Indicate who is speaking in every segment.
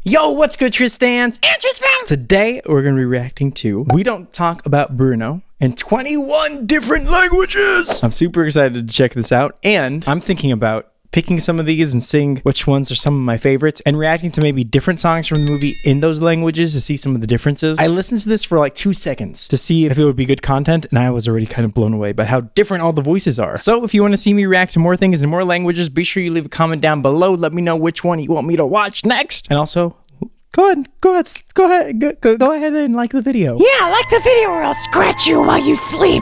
Speaker 1: Yo, what's good, Tristans? And Tristan! Today, we're going to be reacting to We Don't Talk About Bruno in 21 different languages! I'm super excited to check this out, and I'm thinking about picking some of these and seeing which ones are some of my favorites and reacting to maybe different songs from the movie in those languages to see some of the differences. I listened to this for like 2 seconds to see if it would be good content, and I was already kind of blown away by how different all the voices are. So if you want to see me react to more things in more languages, be sure you leave a comment down below. Let me know which one you want me to watch next. And also, go ahead and like the video.
Speaker 2: Yeah, like the video or I'll scratch you while you sleep.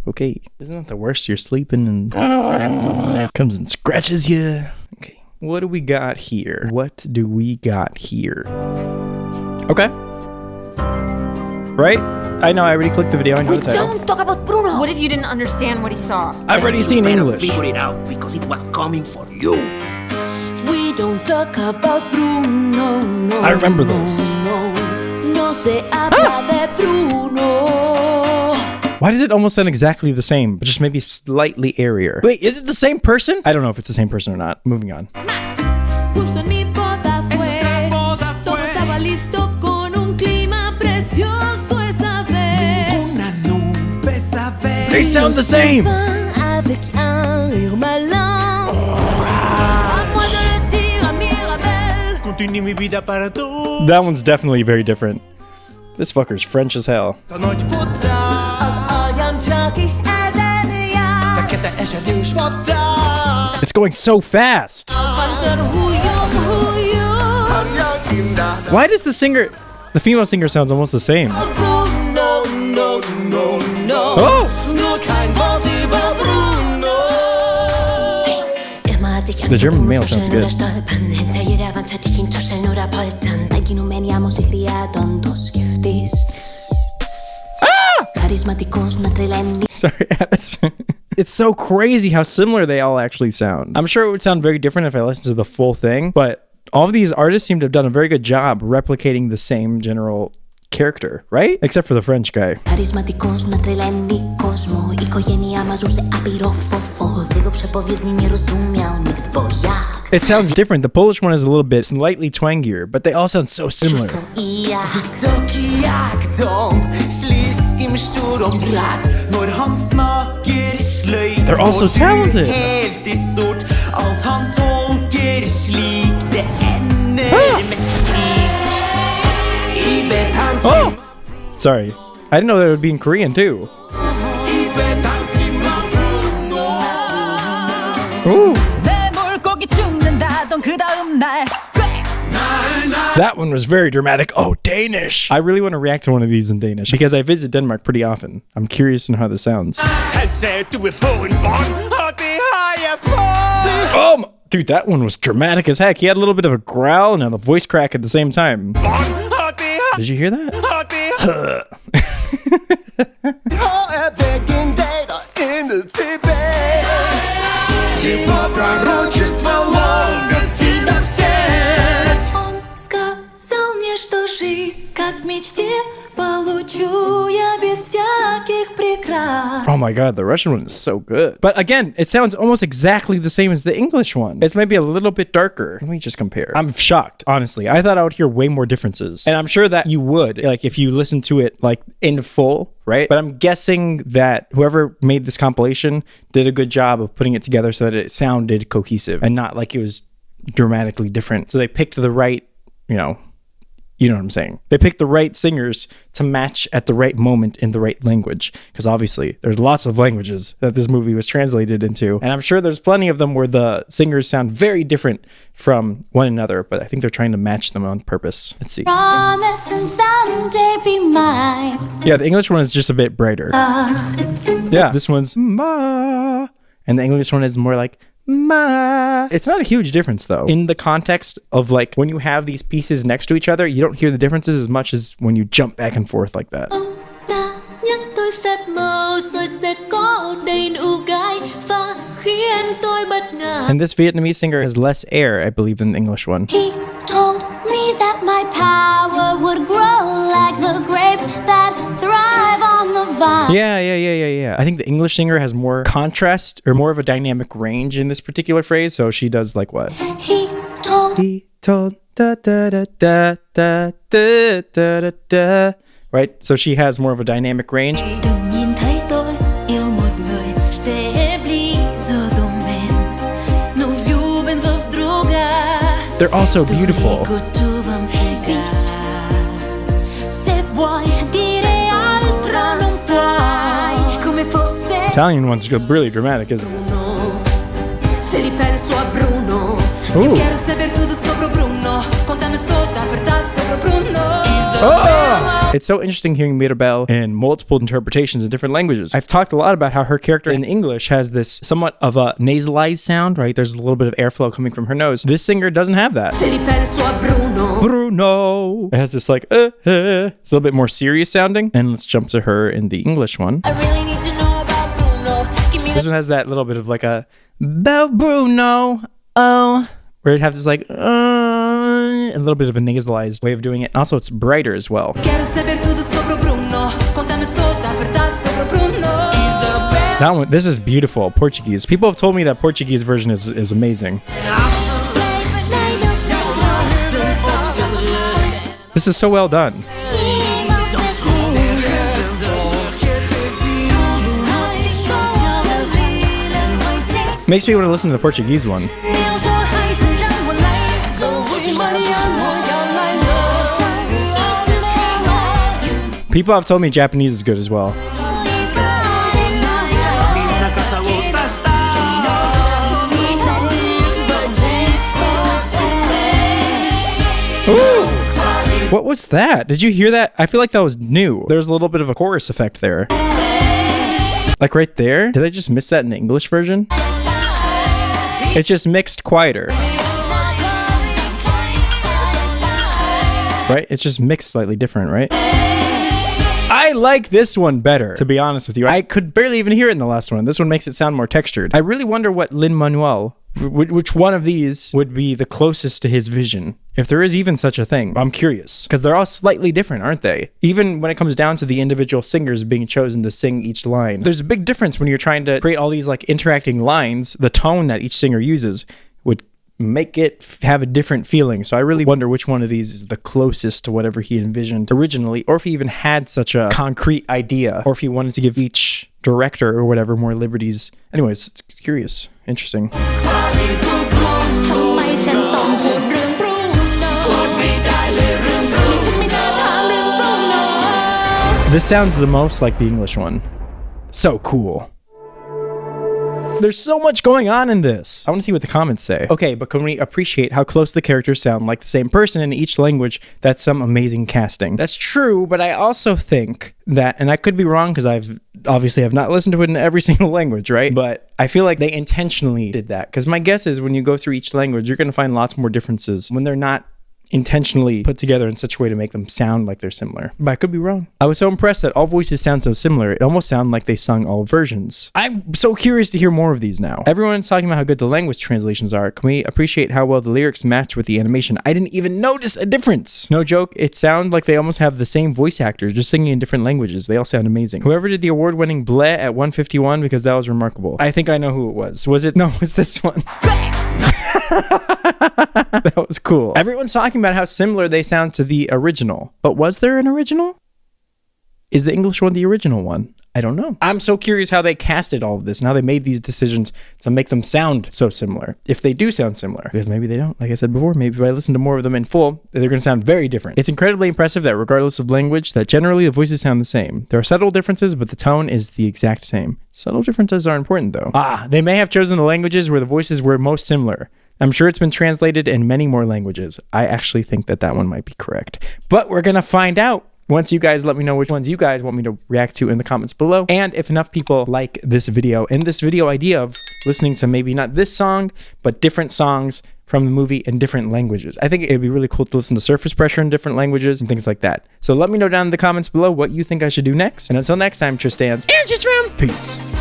Speaker 1: Okay, isn't that the worst? You're sleeping and comes and scratches you. Okay, what do we got here? What do we got here? Okay. Right? I know, I already clicked the video. I know the title.
Speaker 2: Don't talk about Bruno.
Speaker 3: What if you didn't understand what he saw?
Speaker 1: I've already seen English.
Speaker 4: Figure it out because it was coming for you.
Speaker 5: We don't talk about Bruno. No,
Speaker 1: I remember those.
Speaker 5: No se habla de Bruno.
Speaker 1: Why does it almost sound exactly the same, but just maybe slightly airier? Wait, is it the same person? I don't know if it's the same person or not. Moving on.
Speaker 5: Justo en mi boda fue. Todo estaba listo con un clima precioso esa vez.
Speaker 1: They sound the same!
Speaker 5: Avec un rire malin. À moi de le dire à Mirabel.
Speaker 4: Continue mi vida para tú.
Speaker 1: That one's definitely very different. This fucker's French as hell.
Speaker 5: Az agyam csak is ezen jár.
Speaker 1: It's going so fast. Why does the female singer sounds almost the same? Oh! The German male sounds good. Sorry, it's so crazy how similar they all actually sound. I'm sure it would sound very different if I listened to the full thing, but all of these artists seem to have done a very good job replicating the same general character, right? Except for the French guy. It sounds different. The Polish one is a little bit slightly twangier, but they all sound so similar. They're all so talented. Oh! Sorry. I didn't know that it would be in Korean too. Ooh. That one was very dramatic. Oh, Danish. I really want to react to one of these in Danish because I visit Denmark pretty often. I'm curious in how this sounds. Oh, dude, that one was dramatic as heck. He had a little bit of a growl and a voice crack at the same time. Did you hear that? Oh my god, the Russian one is so good. But again, it sounds almost exactly the same as the English one. It's maybe a little bit darker. Let me just compare. I'm shocked, honestly. I thought I would hear way more differences. And I'm sure that you would, like if you listen to it like in full, right? But I'm guessing that whoever made this compilation did a good job of putting it together so that it sounded cohesive and not like it was dramatically different. So they picked the right, you know what I'm saying. They picked the right singers to match at the right moment in the right language. Because obviously there's lots of languages that this movie was translated into. And I'm sure there's plenty of them where the singers sound very different from one another. But I think they're trying to match them on purpose. Let's see.
Speaker 5: Promised and someday be mine.
Speaker 1: Yeah, the English one is just a bit brighter. Yeah, this one's ma. And the English one is more like ma. It's not a huge difference though. In the context of like when you have these pieces next to each other, you don't hear the differences as much as when you jump back and forth like that. And this Vietnamese singer has less air, I believe, than the English one.
Speaker 5: He told me that my power would grow like the grapes that thrive on the vine.
Speaker 1: Yeah. I think the English singer has more contrast or more of a dynamic range in this particular phrase. So she does like what?
Speaker 5: He told
Speaker 1: told. Da, da, da, da, da, da, da, da, da. Right? So she has more of a dynamic range.
Speaker 5: Đừng nhìn thấy tôi yêu một người stabilizo men. No viu ben vov druga.
Speaker 1: They're also beautiful.
Speaker 5: Gotovam cegar. Se vuoi dire altro non puoi. Come fosse
Speaker 1: Italian ones are really dramatic, isn't it?
Speaker 5: Bruno. Se ripenso a Bruno.
Speaker 1: Ooh.
Speaker 5: Eu quero saber tudo sobre o Bruno. Conta-me toda a verdade sobre o Bruno.
Speaker 1: It's so interesting hearing Mirabelle in multiple interpretations in different languages. I've talked a lot about how her character in English has this somewhat of a nasalized sound, right? There's a little bit of airflow coming from her nose. This singer doesn't have that.
Speaker 5: Se ripenso a Bruno.
Speaker 1: Bruno. It has this like, It's a little bit more serious sounding. And let's jump to her in the English one.
Speaker 5: I really need to know about Bruno. Give me
Speaker 1: This one has that little bit of like a, about Bruno, oh, where it has this like, a little bit of a nasalized way of doing it. And also it's brighter as well.
Speaker 5: Quero saber tudo sobre o Bruno. Conta-me toda a verdade sobre o Bruno.
Speaker 1: That one, this is beautiful, Portuguese. People have told me that Portuguese version is amazing. This is so well done. Makes me want to listen to the Portuguese one. People have told me Japanese is good as well.
Speaker 4: Na casa você está.
Speaker 1: Ooh. What was that? Did you hear that? I feel like that was new. There's a little bit of a chorus effect there. Like right there. Did I just miss that in the English version? It's just mixed quieter. Right? It's just mixed slightly different, right? I like this one better, to be honest with you. I could barely even hear it in the last one. This one makes it sound more textured. I really wonder what Lin-Manuel, which one of these would be the closest to his vision, if there is even such a thing. I'm curious, because they're all slightly different, aren't they? Even when it comes down to the individual singers being chosen to sing each line. There's a big difference when you're trying to create all these like interacting lines. The tone that each singer uses would make it have a different feeling. So I really wonder which one of these is the closest to whatever he envisioned originally, or if he even had such a concrete idea, or if he wanted to give each director or whatever more liberties. Anyways, it's curious. Interesting. This sounds the most like the English one. So cool. There's so much going on in this. I want to see what the comments say. Okay, but can we appreciate how close the characters sound like the same person in each language? That's some amazing casting. That's true, but I also think that, and I could be wrong because I've obviously have not listened to it in every single language, right? But I feel like they intentionally did that, because my guess is when you go through each language, you're going to find lots more differences when they're not intentionally put together in such a way to make them sound like they're similar. But I could be wrong. I was so impressed that all voices sound so similar. It almost sounded like they sung all versions. I'm so curious to hear more of these now. Everyone's talking about how good the language translations are. Can we appreciate how well the lyrics match with the animation? I didn't even notice a difference. No joke, it sounds like they almost have the same voice actors, just singing in different languages. They all sound amazing. Whoever did the award-winning bleh at 151, because that was remarkable. I think I know who it was. Was it? No, it was this one. That was cool. Everyone's talking about how similar they sound to the original. But was there an original? Is the English one the original one? I don't know. I'm so curious how they casted all of this and how they made these decisions to make them sound so similar. If they do sound similar. Because maybe they don't. Like I said before, maybe if I listen to more of them in full, they're going to sound very different. It's incredibly impressive that regardless of language, that generally the voices sound the same. There are subtle differences, but the tone is the exact same. Subtle differences are important though. They may have chosen the languages where the voices were most similar. I'm sure it's been translated in many more languages. I actually think that that one might be correct. But we're going to find out once you guys let me know which ones you guys want me to react to in the comments below. And if enough people like this video and this video idea of listening to maybe not this song, but different songs from the movie in different languages. I think it'd be really cool to listen to Surface Pressure in different languages and things like that. So let me know down in the comments below what you think I should do next. And until next time, Tristans and Tristram, peace.